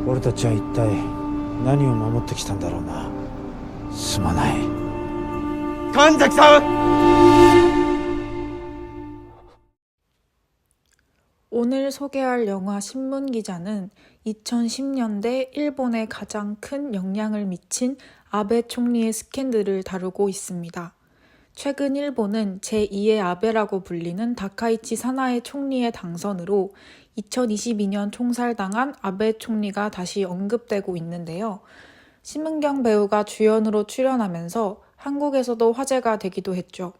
俺たちは一体何を守ってきたんだろうな。すまない。神崎さん。 오늘 소개할 영화 신문기자는 2010년대 일본에 가장 큰 영향을 미친 아베 총리의 스캔들을 다루고 있습니다. 최근 일본은 제2의 아베라고 불리는 다카이치 사나에 총리의 당선으로 2022년 총살당한 아베 총리가 다시 언급되고 있는데요. 심은경 배우가 주연으로 출연하면서 한국에서도 화제가 되기도 했죠.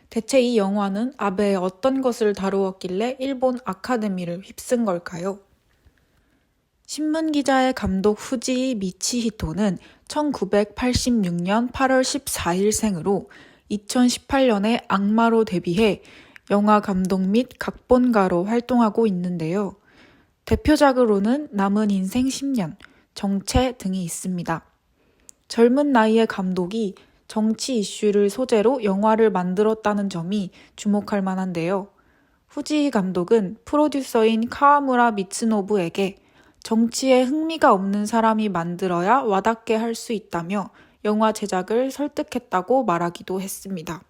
대체 이 영화는 아베의 어떤 것을 다루었길래 일본 아카데미를 휩쓴 걸까요? 신문기자의 감독 후지이 미치히토는 1986년 8월 14일 생으로 2018년에 악마로 데뷔해 영화 감독 및 각본가로 활동하고 있는데요. 대표작으로는 남은 인생 10년, 정체 등이 있습니다. 젊은 나이의 감독이 정치 이슈를 소재로 영화를 만들었다는 점이 주목할 만한데요. 후지이 감독은 프로듀서인 카와무라 미츠노부에게 정치에 흥미가 없는 사람이 만들어야 와닿게 할 수 있다며 영화 제작을 설득했다고 말하기도 했습니다.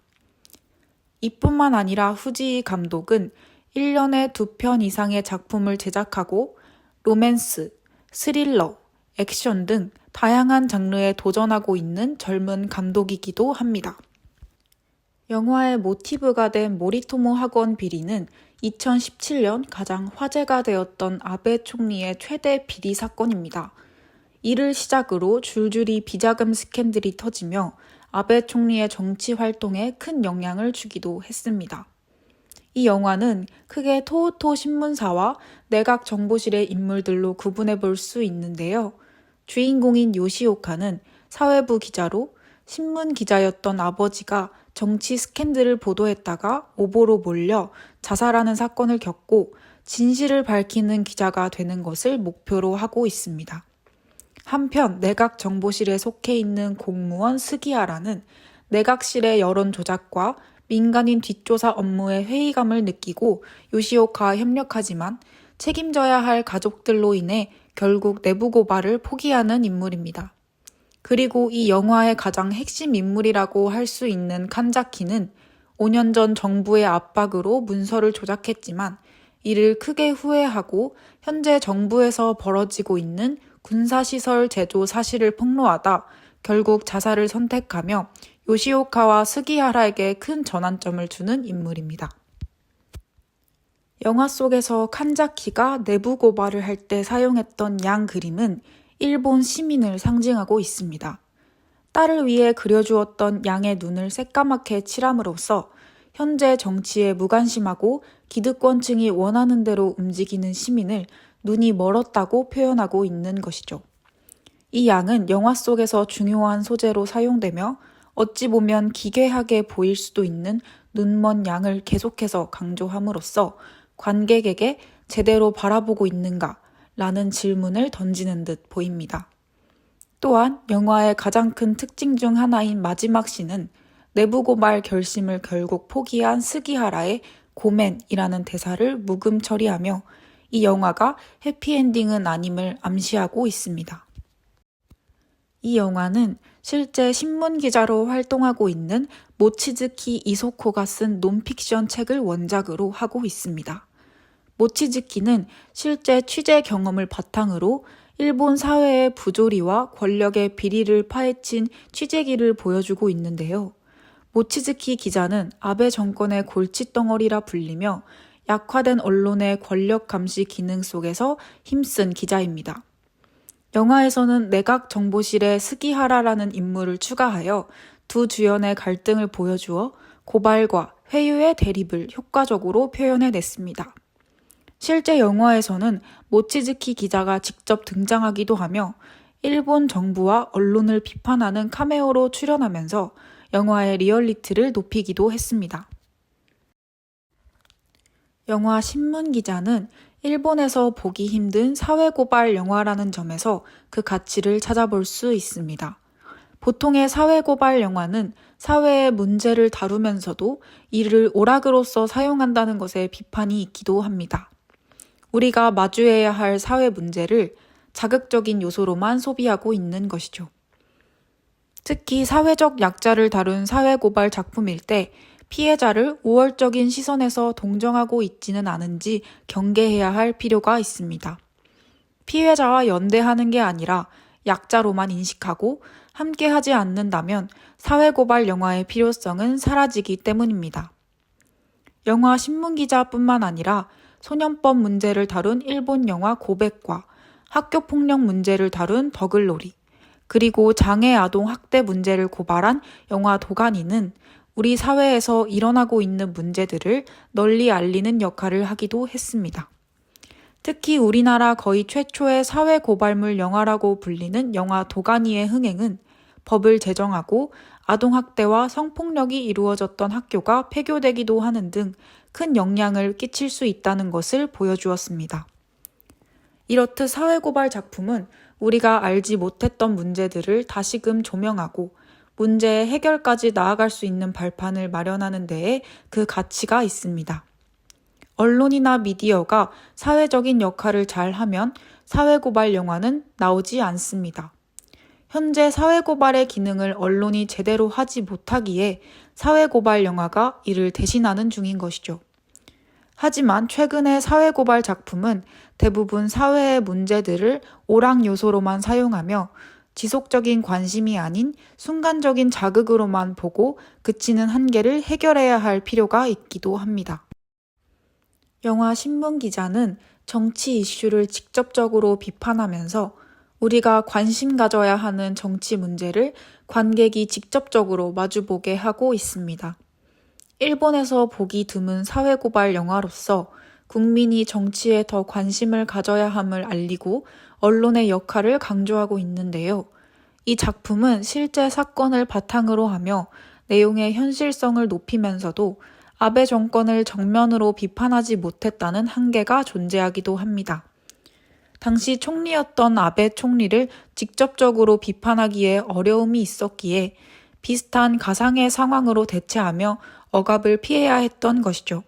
이뿐만 아니라 후지이 감독은 1년에 2편 이상의 작품을 제작하고 로맨스, 스릴러, 액션 등 다양한 장르에 도전하고 있는 젊은 감독이기도 합니다. 영화의 모티브가 된 모리토모 학원 비리는 2017년 가장 화제가 되었던 아베 총리의 최대 비리 사건입니다. 이를 시작으로 줄줄이 비자금 스캔들이 터지며 아베 총리의 정치 활동에 큰 영향을 주기도 했습니다. 이 영화는 크게 토호토 신문사와 내각 정보실의 인물들로 구분해 볼 수 있는데요. 주인공인 요시오카는 사회부 기자로 신문 기자였던 아버지가 정치 스캔들을 보도했다가 오보로 몰려 자살하는 사건을 겪고 진실을 밝히는 기자가 되는 것을 목표로 하고 있습니다. 한편 내각 정보실에 속해 있는 공무원 스기하라는 내각실의 여론 조작과 민간인 뒷조사 업무에 회의감을 느끼고 요시오카와 협력하지만 책임져야 할 가족들로 인해 결국 내부 고발을 포기하는 인물입니다. 그리고 이 영화의 가장 핵심 인물이라고 할 수 있는 칸자키는 5년 전 정부의 압박으로 문서를 조작했지만 이를 크게 후회하고 현재 정부에서 벌어지고 있는 군사시설 제조 사실을 폭로하다 결국 자살을 선택하며 요시오카와 스기하라에게 큰 전환점을 주는 인물입니다. 영화 속에서 칸자키가 내부 고발을 할 때 사용했던 양 그림은 일본 시민을 상징하고 있습니다. 딸을 위해 그려주었던 양의 눈을 새까맣게 칠함으로써 현재 정치에 무관심하고 기득권층이 원하는 대로 움직이는 시민을 눈이 멀었다고 표현하고 있는 것이죠. 이 양은 영화 속에서 중요한 소재로 사용되며 어찌 보면 기괴하게 보일 수도 있는 눈먼 양을 계속해서 강조함으로써 관객에게 제대로 바라보고 있는가? 라는 질문을 던지는 듯 보입니다. 또한 영화의 가장 큰 특징 중 하나인 마지막 씬은 내부 고발 결심을 결국 포기한 스기하라의 고맨이라는 대사를 묵음 처리하며 이 영화가 해피엔딩은 아님을 암시하고 있습니다. 이 영화는 실제 신문기자로 활동하고 있는 모치즈키 이소코가 쓴 논픽션 책을 원작으로 하고 있습니다. 모치즈키는 실제 취재 경험을 바탕으로 일본 사회의 부조리와 권력의 비리를 파헤친 취재기를 보여주고 있는데요. 모치즈키 기자는 아베 정권의 골칫덩어리라 불리며 약화된 언론의 권력 감시 기능 속에서 힘쓴 기자입니다. 영화에서는 내각 정보실의 스기하라라는 인물을 추가하여 두 주연의 갈등을 보여주어 고발과 회유의 대립을 효과적으로 표현해냈습니다. 실제 영화에서는 모치즈키 기자가 직접 등장하기도 하며 일본 정부와 언론을 비판하는 카메오로 출연하면서 영화의 리얼리티를 높이기도 했습니다. 영화 신문기자는 일본에서 보기 힘든 사회고발 영화라는 점에서 그 가치를 찾아볼 수 있습니다. 보통의 사회고발 영화는 사회의 문제를 다루면서도 이를 오락으로서 사용한다는 것에 비판이 있기도 합니다. 우리가 마주해야 할 사회 문제를 자극적인 요소로만 소비하고 있는 것이죠. 특히 사회적 약자를 다룬 사회고발 작품일 때 피해자를 우월적인 시선에서 동정하고 있지는 않은지 경계해야 할 필요가 있습니다. 피해자와 연대하는 게 아니라 약자로만 인식하고 함께하지 않는다면 사회고발 영화의 필요성은 사라지기 때문입니다. 영화 신문기자뿐만 아니라 소년법 문제를 다룬 일본 영화 고백과 학교폭력 문제를 다룬 더글로리, 그리고 장애 아동 학대 문제를 고발한 영화 도가니는 우리 사회에서 일어나고 있는 문제들을 널리 알리는 역할을 하기도 했습니다. 특히 우리나라 거의 최초의 사회고발물 영화라고 불리는 영화 도가니의 흥행은 법을 제정하고 아동학대와 성폭력이 이루어졌던 학교가 폐교되기도 하는 등 큰 영향을 끼칠 수 있다는 것을 보여주었습니다. 이렇듯 사회고발 작품은 우리가 알지 못했던 문제들을 다시금 조명하고 문제의 해결까지 나아갈 수 있는 발판을 마련하는 데에 그 가치가 있습니다. 언론이나 미디어가 사회적인 역할을 잘 하면 사회고발 영화는 나오지 않습니다. 현재 사회고발의 기능을 언론이 제대로 하지 못하기에 사회고발 영화가 이를 대신하는 중인 것이죠. 하지만 최근의 사회고발 작품은 대부분 사회의 문제들을 오락 요소로만 사용하며 지속적인 관심이 아닌 순간적인 자극으로만 보고 그치는 한계를 해결해야 할 필요가 있기도 합니다. 영화 신문기자는 정치 이슈를 직접적으로 비판하면서 우리가 관심 가져야 하는 정치 문제를 관객이 직접적으로 마주보게 하고 있습니다. 일본에서 보기 드문 사회고발 영화로서 국민이 정치에 더 관심을 가져야 함을 알리고 언론의 역할을 강조하고 있는데요. 이 작품은 실제 사건을 바탕으로 하며 내용의 현실성을 높이면서도 아베 정권을 정면으로 비판하지 못했다는 한계가 존재하기도 합니다. 당시 총리였던 아베 총리를 직접적으로 비판하기에 어려움이 있었기에 비슷한 가상의 상황으로 대체하며 억압을 피해야 했던 것이죠.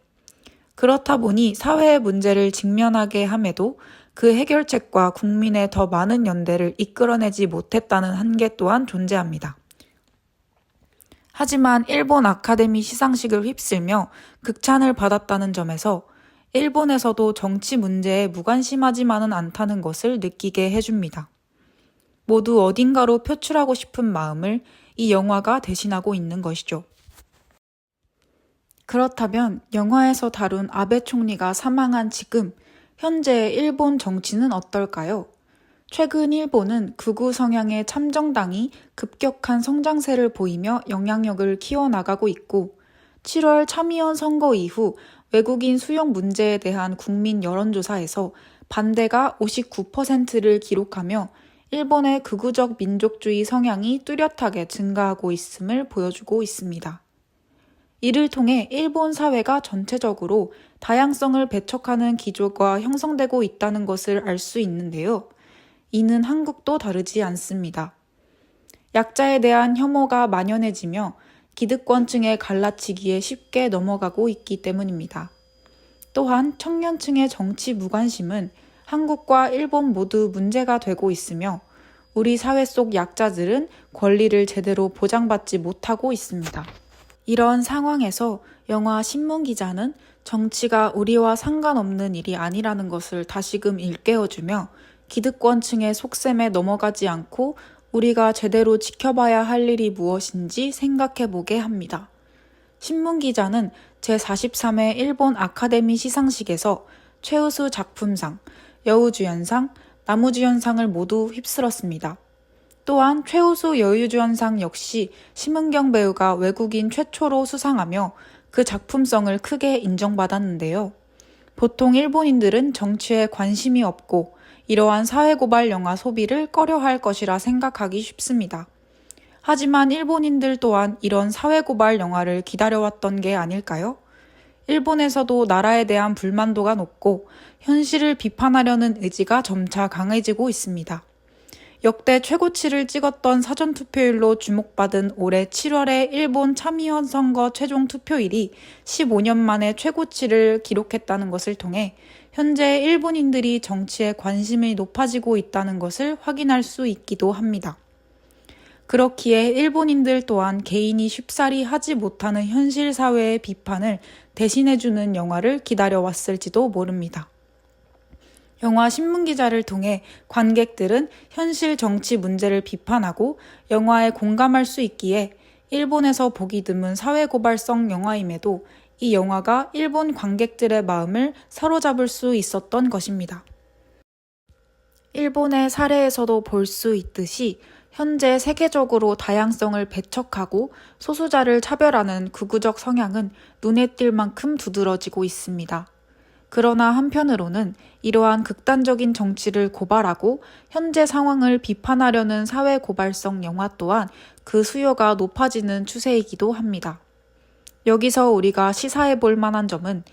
그렇다 보니 사회의 문제를 직면하게 함에도 그 해결책과 국민의 더 많은 연대를 이끌어내지 못했다는 한계 또한 존재합니다. 하지만 일본 아카데미 시상식을 휩쓸며 극찬을 받았다는 점에서 일본에서도 정치 문제에 무관심하지만은 않다는 것을 느끼게 해줍니다. 모두 어딘가로 표출하고 싶은 마음을 이 영화가 대신하고 있는 것이죠. 그렇다면 영화에서 다룬 아베 총리가 사망한 지금 현재의 일본 정치는 어떨까요? 최근 일본은 극우 성향의 참정당이 급격한 성장세를 보이며 영향력을 키워나가고 있고 7월 참의원 선거 이후 외국인 수용 문제에 대한 국민 여론조사에서 반대가 59%를 기록하며 일본의 극우적 민족주의 성향이 뚜렷하게 증가하고 있음을 보여주고 있습니다. 이를 통해 일본 사회가 전체적으로 다양성을 배척하는 기조가 형성되고 있다는 것을 알 수 있는데요. 이는 한국도 다르지 않습니다. 약자에 대한 혐오가 만연해지며 기득권층의 갈라치기에 쉽게 넘어가고 있기 때문입니다. 또한 청년층의 정치 무관심은 한국과 일본 모두 문제가 되고 있으며 우리 사회 속 약자들은 권리를 제대로 보장받지 못하고 있습니다. 이런 상황에서 영화 신문기자는 정치가 우리와 상관없는 일이 아니라는 것을 다시금 일깨워주며 기득권층의 속셈에 넘어가지 않고 우리가 제대로 지켜봐야 할 일이 무엇인지 생각해보게 합니다. 신문기자는 제43회 일본 아카데미 시상식에서 최우수 작품상, 여우주연상, 나무주연상을 모두 휩쓸었습니다. 또한 최우수 여우주연상 역시 심은경 배우가 외국인 최초로 수상하며 그 작품성을 크게 인정받았는데요. 보통 일본인들은 정치에 관심이 없고 이러한 사회고발 영화 소비를 꺼려할 것이라 생각하기 쉽습니다. 하지만 일본인들 또한 이런 사회고발 영화를 기다려왔던 게 아닐까요? 일본에서도 나라에 대한 불만도가 높고 현실을 비판하려는 의지가 점차 강해지고 있습니다. 역대 최고치를 찍었던 사전투표율로 주목받은 올해 7월의 일본 참의원 선거 최종 투표율이 15년 만에 최고치를 기록했다는 것을 통해 현재 일본인들이 정치에 관심이 높아지고 있다는 것을 확인할 수 있기도 합니다. 그렇기에 일본인들 또한 개인이 쉽사리 하지 못하는 현실 사회의 비판을 대신해주는 영화를 기다려왔을지도 모릅니다. 영화 신문기자를 통해 관객들은 현실 정치 문제를 비판하고 영화에 공감할 수 있기에 일본에서 보기 드문 사회고발성 영화임에도 이 영화가 일본 관객들의 마음을 사로잡을 수 있었던 것입니다. 일본의 사례에서도 볼 수 있듯이 현재 세계적으로 다양성을 배척하고 소수자를 차별하는 극우적 성향은 눈에 띌 만큼 두드러지고 있습니다. 그러나 한편으로는 이러한 극단적인 정치를 고발하고 현재 상황을 비판하려는 사회 고발성 영화 또한 그 수요가 높아지는 추세이기도 합니다. 여기서 우리가 시사해 볼 만한 점은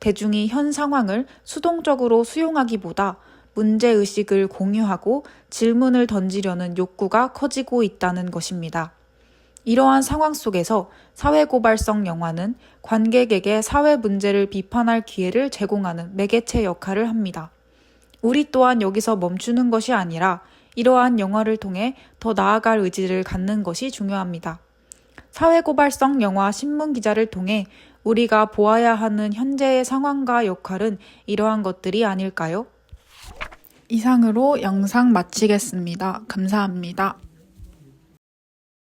대중이 현 상황을 수동적으로 수용하기보다 문제의식을 공유하고 질문을 던지려는 욕구가 커지고 있다는 것입니다. 이러한 상황 속에서 사회고발성 영화는 관객에게 사회 문제를 비판할 기회를 제공하는 매개체 역할을 합니다. 우리 또한 여기서 멈추는 것이 아니라 이러한 영화를 통해 더 나아갈 의지를 갖는 것이 중요합니다. 사회고발성 영화 신문기자를 통해 우리가 보아야 하는 현재의 상황과 역할은 이러한 것들이 아닐까요? 이상으로 영상 마치겠습니다. 감사합니다.